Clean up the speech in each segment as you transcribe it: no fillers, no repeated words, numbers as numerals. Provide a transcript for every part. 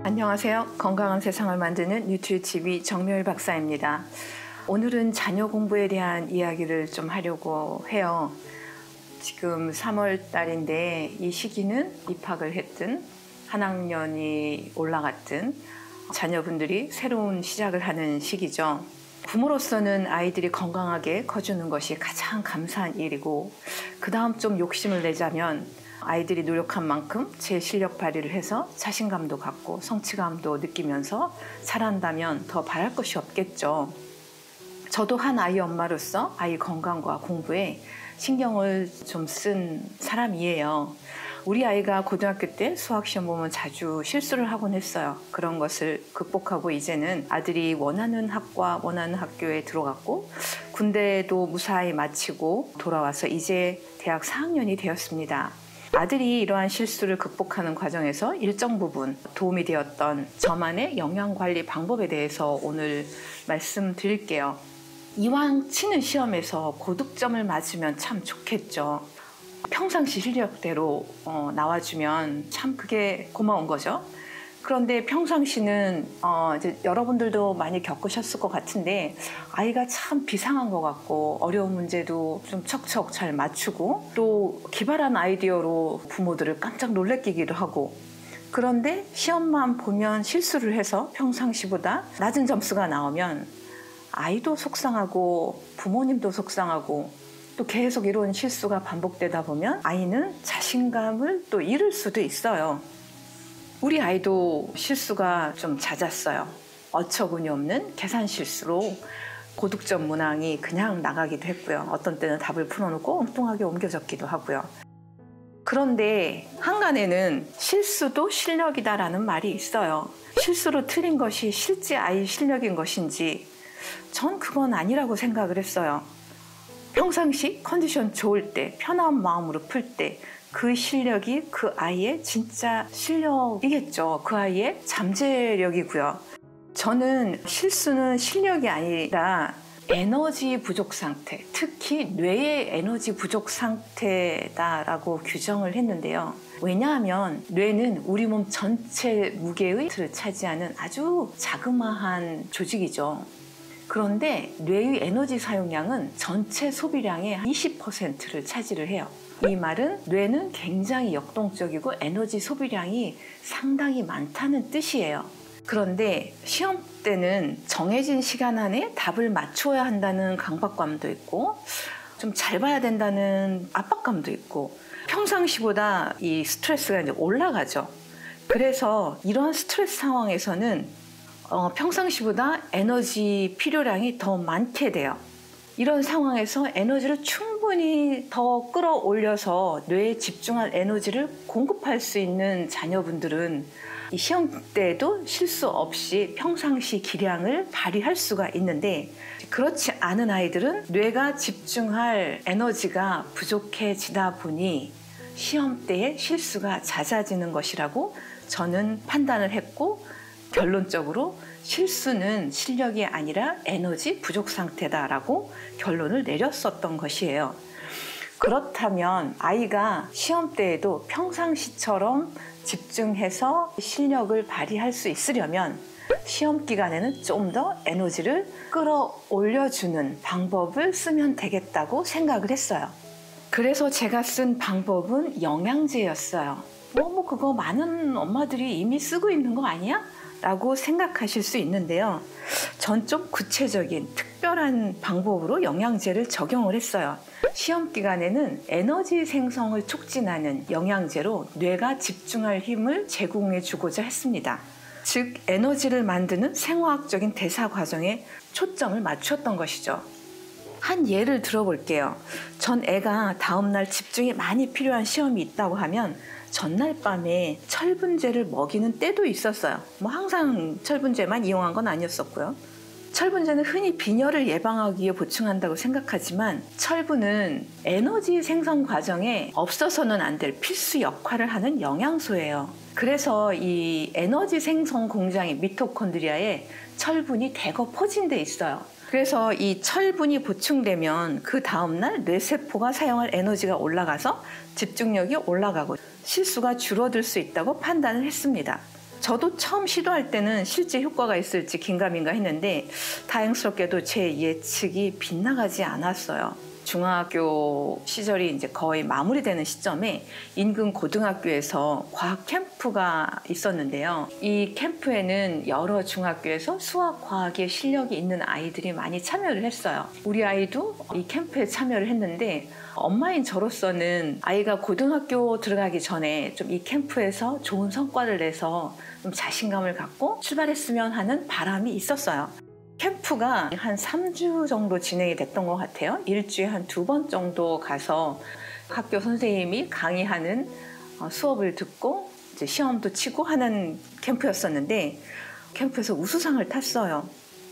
안녕하세요. 건강한 세상을 만드는 뉴트리TV 정미열 박사입니다. 오늘은 자녀 공부에 대한 이야기를 좀 하려고 해요. 지금 3월 달인데 이 시기는 입학을 했든 한 학년이 올라갔든 자녀분들이 새로운 시작을 하는 시기죠. 부모로서는 아이들이 건강하게 커주는 것이 가장 감사한 일이고, 그 다음 좀 욕심을 내자면 아이들이 노력한 만큼 제 실력 발휘를 해서 자신감도 갖고 성취감도 느끼면서 자란다면 더 바랄 것이 없겠죠. 저도 한 아이 엄마로서 아이 건강과 공부에 신경을 좀 쓴 사람이에요. 우리 아이가 고등학교 때 수학 시험 보면 자주 실수를 하곤 했어요. 그런 것을 극복하고 이제는 아들이 원하는 학과, 원하는 학교에 들어갔고, 군대도 무사히 마치고 돌아와서 이제 대학 4학년이 되었습니다. 아들이 이러한 실수를 극복하는 과정에서 일정 부분 도움이 되었던 저만의 영양관리 방법에 대해서 오늘 말씀드릴게요. 이왕 치는 시험에서 고득점을 맞으면 참 좋겠죠. 평상시 실력대로 나와주면 참 그게 고마운 거죠. 그런데 평상시는 이제 여러분들도 많이 겪으셨을 것 같은데 아이가 참 비상한 것 같고 어려운 문제도 좀 척척 잘 맞추고 또 기발한 아이디어로 부모들을 깜짝 놀래키기도 하고, 그런데 시험만 보면 실수를 해서 평상시보다 낮은 점수가 나오면 아이도 속상하고 부모님도 속상하고 또 계속 이런 실수가 반복되다 보면 아이는 자신감을 또 잃을 수도 있어요. 우리 아이도 실수가 좀 잦았어요. 어처구니 없는 계산 실수로 고득점 문항이 그냥 나가기도 했고요. 어떤 때는 답을 풀어놓고 엉뚱하게 옮겨 적기도 하고요. 그런데 한간에는 실수도 실력이다라는 말이 있어요. 실수로 틀린 것이 실제 아이 실력인 것인지 전 그건 아니라고 생각을 했어요. 평상시 컨디션 좋을 때, 편한 마음으로 풀 때 그 실력이 그 아이의 진짜 실력이겠죠. 그 아이의 잠재력이고요. 저는 실수는 실력이 아니라 에너지 부족 상태, 특히 뇌의 에너지 부족 상태다라고 규정을 했는데요. 왜냐하면 뇌는 우리 몸 전체 무게의 틀을 차지하는 아주 자그마한 조직이죠. 그런데 뇌의 에너지 사용량은 전체 소비량의 20%를 차지를 해요. 이 말은 뇌는 굉장히 역동적이고 에너지 소비량이 상당히 많다는 뜻이에요. 그런데 시험 때는 정해진 시간 안에 답을 맞춰야 한다는 강박감도 있고 좀 잘 봐야 된다는 압박감도 있고 평상시보다 이 스트레스가 이제 올라가죠. 그래서 이런 스트레스 상황에서는 평상시보다 에너지 필요량이 더 많게 돼요. 이런 상황에서 에너지를 충분히 더 끌어올려서 뇌에 집중할 에너지를 공급할 수 있는 자녀분들은 이 시험 때에도 실수 없이 평상시 기량을 발휘할 수가 있는데, 그렇지 않은 아이들은 뇌가 집중할 에너지가 부족해지다 보니 시험 때에 실수가 잦아지는 것이라고 저는 판단을 했고, 결론적으로 실수는 실력이 아니라 에너지 부족 상태다라고 결론을 내렸었던 것이에요. 그렇다면 아이가 시험 때에도 평상시처럼 집중해서 실력을 발휘할 수 있으려면 시험 기간에는 좀 더 에너지를 끌어올려주는 방법을 쓰면 되겠다고 생각을 했어요. 그래서 제가 쓴 방법은 영양제였어요. 그거 많은 엄마들이 이미 쓰고 있는 거 아니야? 라고 생각하실 수 있는데요. 전 좀 구체적인 특별한 방법으로 영양제를 적용을 했어요. 시험 기간에는 에너지 생성을 촉진하는 영양제로 뇌가 집중할 힘을 제공해 주고자 했습니다. 즉 에너지를 만드는 생화학적인 대사 과정에 초점을 맞췄던 것이죠. 한 예를 들어볼게요. 전 애가 다음날 집중이 많이 필요한 시험이 있다고 하면 전날 밤에 철분제를 먹이는 때도 있었어요. 항상 철분제만 이용한 건 아니었었고요. 철분제는 흔히 빈혈을 예방하기 위해 보충한다고 생각하지만 철분은 에너지 생성 과정에 없어서는 안 될 필수 역할을 하는 영양소예요. 그래서 이 에너지 생성 공장인 미토콘드리아에 철분이 대거 포진돼 있어요. 그래서 이 철분이 보충되면 그 다음날 뇌세포가 사용할 에너지가 올라가서 집중력이 올라가고 실수가 줄어들 수 있다고 판단을 했습니다. 저도 처음 시도할 때는 실제 효과가 있을지 긴가민가 했는데 다행스럽게도 제 예측이 빗나가지 않았어요. 중학교 시절이 이제 거의 마무리되는 시점에 인근 고등학교에서 과학 캠프가 있었는데요. 이 캠프에는 여러 중학교에서 수학, 과학에 실력이 있는 아이들이 많이 참여를 했어요. 우리 아이도 이 캠프에 참여를 했는데 엄마인 저로서는 아이가 고등학교 들어가기 전에 좀 이 캠프에서 좋은 성과를 내서 좀 자신감을 갖고 출발했으면 하는 바람이 있었어요. 캠프가 한 3주 정도 진행이 됐던 것 같아요. 일주일에 한 2번 정도 가서 학교 선생님이 강의하는 수업을 듣고 이제 시험도 치고 하는 캠프였었는데 캠프에서 우수상을 탔어요.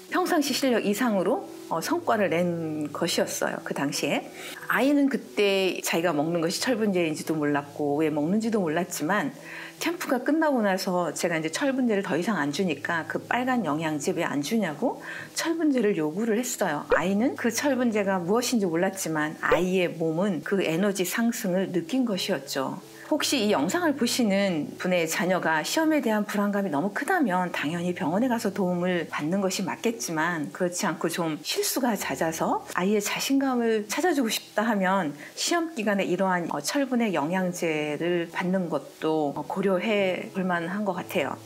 평상시 실력 이상으로 성과를 낸 것이었어요. 그 당시에. 아이는 그때 자기가 먹는 것이 철분제인지도 몰랐고 왜 먹는지도 몰랐지만 캠프가 끝나고 나서 제가 이제 철분제를 더 이상 안 주니까 그 빨간 영양제 왜 안 주냐고 철분제를 요구를 했어요. 아이는 그 철분제가 무엇인지 몰랐지만 아이의 몸은 그 에너지 상승을 느낀 것이었죠. 혹시 이 영상을 보시는 분의 자녀가 시험에 대한 불안감이 너무 크다면 당연히 병원에 가서 도움을 받는 것이 맞겠지만 그렇지 않고 좀 실수가 잦아서 아이의 자신감을 찾아주고 싶다 하면 시험 기간에 이러한 철분의 영양제를 받는 것도 고려해 볼 만한 것 같아요.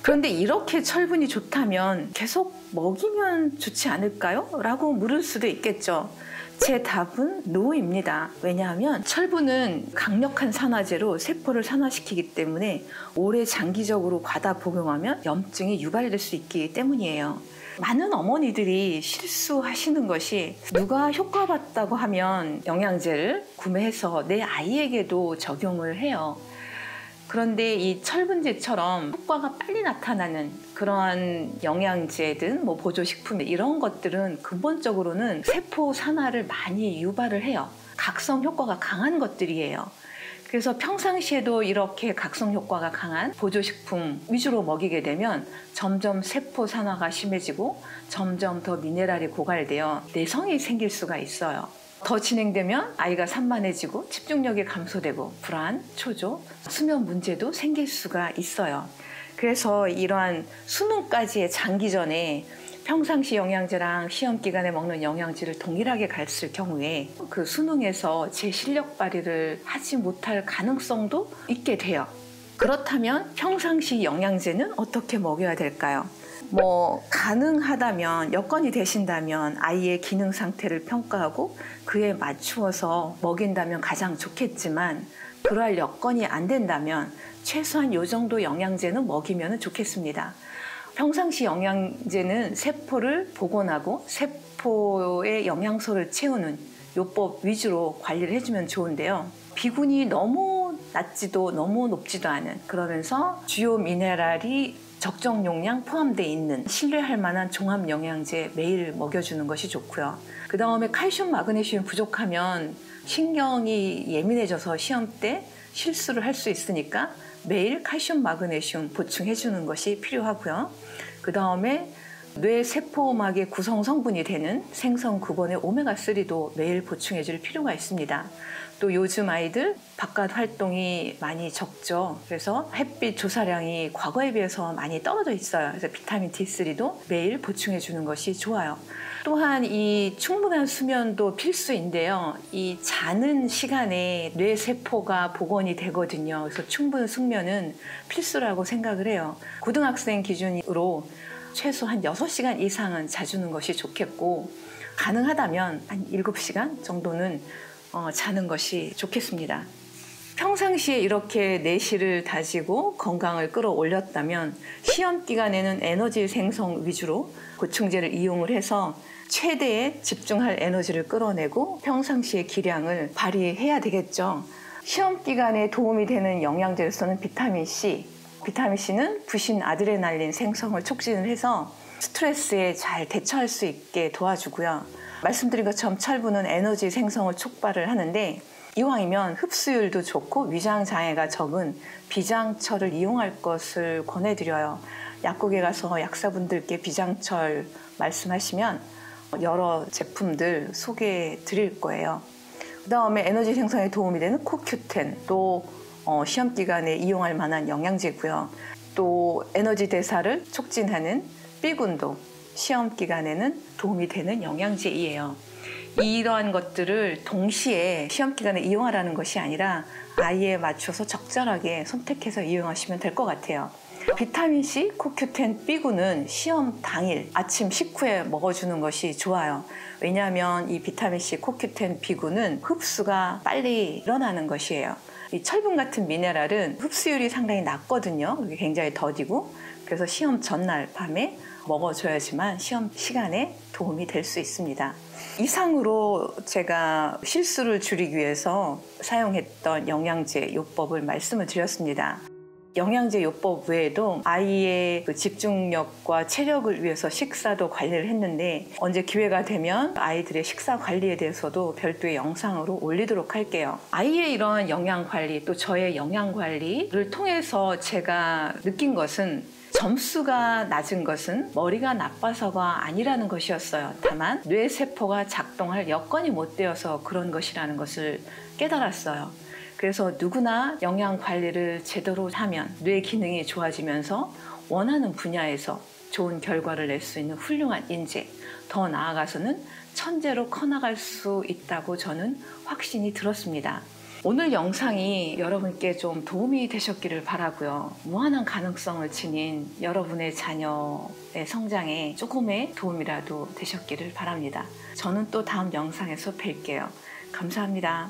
그런데 이렇게 철분이 좋다면 계속 먹이면 좋지 않을까요? 라고 물을 수도 있겠죠. 제 답은 노입니다. 왜냐하면 철분은 강력한 산화제로 세포를 산화시키기 때문에 오래 장기적으로 과다 복용하면 염증이 유발될 수 있기 때문이에요. 많은 어머니들이 실수하시는 것이 누가 효과 봤다고 하면 영양제를 구매해서 내 아이에게도 적용을 해요. 그런데 이 철분제처럼 효과가 빨리 나타나는 그러한 영양제든 보조식품 이런 것들은 근본적으로는 세포 산화를 많이 유발을 해요. 각성 효과가 강한 것들이에요. 그래서 평상시에도 이렇게 각성 효과가 강한 보조식품 위주로 먹이게 되면 점점 세포 산화가 심해지고 점점 더 미네랄이 고갈되어 내성이 생길 수가 있어요. 더 진행되면 아이가 산만해지고 집중력이 감소되고 불안, 초조, 수면 문제도 생길 수가 있어요. 그래서 이러한 수능까지의 장기전에 평상시 영양제랑 시험 기간에 먹는 영양제를 동일하게 갔을 경우에 그 수능에서 제 실력 발휘를 하지 못할 가능성도 있게 돼요. 그렇다면 평상시 영양제는 어떻게 먹여야 될까요? 가능하다면 여건이 되신다면 아이의 기능 상태를 평가하고 그에 맞추어서 먹인다면 가장 좋겠지만 그러할 여건이 안 된다면 최소한 이 정도 영양제는 먹이면 좋겠습니다. 평상시 영양제는 세포를 복원하고 세포의 영양소를 채우는 요법 위주로 관리를 해주면 좋은데요. 비군이 너무 낮지도 너무 높지도 않은 그러면서 주요 미네랄이 적정 용량 포함되어 있는 신뢰할 만한 종합 영양제 매일 먹여주는 것이 좋고요. 그 다음에 칼슘, 마그네슘 부족하면 신경이 예민해져서 시험 때 실수를 할 수 있으니까 매일 칼슘, 마그네슘 보충해주는 것이 필요하고요. 그 다음에 뇌 세포막의 구성 성분이 되는 생선 9번의 오메가3도 매일 보충해줄 필요가 있습니다. 또 요즘 아이들 바깥 활동이 많이 적죠. 그래서 햇빛 조사량이 과거에 비해서 많이 떨어져 있어요. 그래서 비타민 D3도 매일 보충해 주는 것이 좋아요. 또한 이 충분한 수면도 필수인데요. 이 자는 시간에 뇌 세포가 복원이 되거든요. 그래서 충분한 숙면은 필수라고 생각을 해요. 고등학생 기준으로 최소 한 6시간 이상은 자주는 것이 좋겠고 가능하다면 한 7시간 정도는 자는 것이 좋겠습니다. 평상시에 이렇게 내실을 다지고 건강을 끌어올렸다면 시험 기간에는 에너지 생성 위주로 보충제를 이용을 해서 최대의 집중할 에너지를 끌어내고 평상시의 기량을 발휘해야 되겠죠. 시험 기간에 도움이 되는 영양제로서는 비타민C. 비타민C는 부신 아드레날린 생성을 촉진을 해서 스트레스에 잘 대처할 수 있게 도와주고요. 말씀드린 것처럼 철분은 에너지 생성을 촉발을 하는데 이왕이면 흡수율도 좋고 위장 장애가 적은 비장철을 이용할 것을 권해드려요. 약국에 가서 약사분들께 비장철 말씀하시면 여러 제품들 소개해 드릴 거예요. 그 다음에 에너지 생성에 도움이 되는 코큐텐 또 시험 기간에 이용할 만한 영양제고요. 또 에너지 대사를 촉진하는 B군도 시험 기간에는 도움이 되는 영양제이에요. 이러한 것들을 동시에 시험 기간에 이용하라는 것이 아니라 아이에 맞춰서 적절하게 선택해서 이용하시면 될 것 같아요. 비타민C, 코큐텐, B군은 시험 당일 아침 식후에 먹어주는 것이 좋아요. 왜냐하면 이 비타민C, 코큐텐, B군은 흡수가 빨리 일어나는 것이에요. 이 철분 같은 미네랄은 흡수율이 상당히 낮거든요. 이게 굉장히 더디고, 그래서 시험 전날 밤에 먹어줘야지만 시험 시간에 도움이 될 수 있습니다. 이상으로 제가 실수를 줄이기 위해서 사용했던 영양제 요법을 말씀을 드렸습니다. 영양제 요법 외에도 아이의 집중력과 체력을 위해서 식사도 관리를 했는데, 언제 기회가 되면 아이들의 식사 관리에 대해서도 별도의 영상으로 올리도록 할게요. 아이의 이런 영양 관리, 또 저의 영양 관리를 통해서 제가 느낀 것은, 점수가 낮은 것은 머리가 나빠서가 아니라는 것이었어요. 다만 뇌세포가 작동할 여건이 못 되어서 그런 것이라는 것을 깨달았어요. 그래서 누구나 영양 관리를 제대로 하면 뇌 기능이 좋아지면서 원하는 분야에서 좋은 결과를 낼 수 있는 훌륭한 인재, 더 나아가서는 천재로 커나갈 수 있다고 저는 확신이 들었습니다. 오늘 영상이 여러분께 좀 도움이 되셨기를 바라고요. 무한한 가능성을 지닌 여러분의 자녀의 성장에 조금의 도움이라도 되셨기를 바랍니다. 저는 또 다음 영상에서 뵐게요. 감사합니다.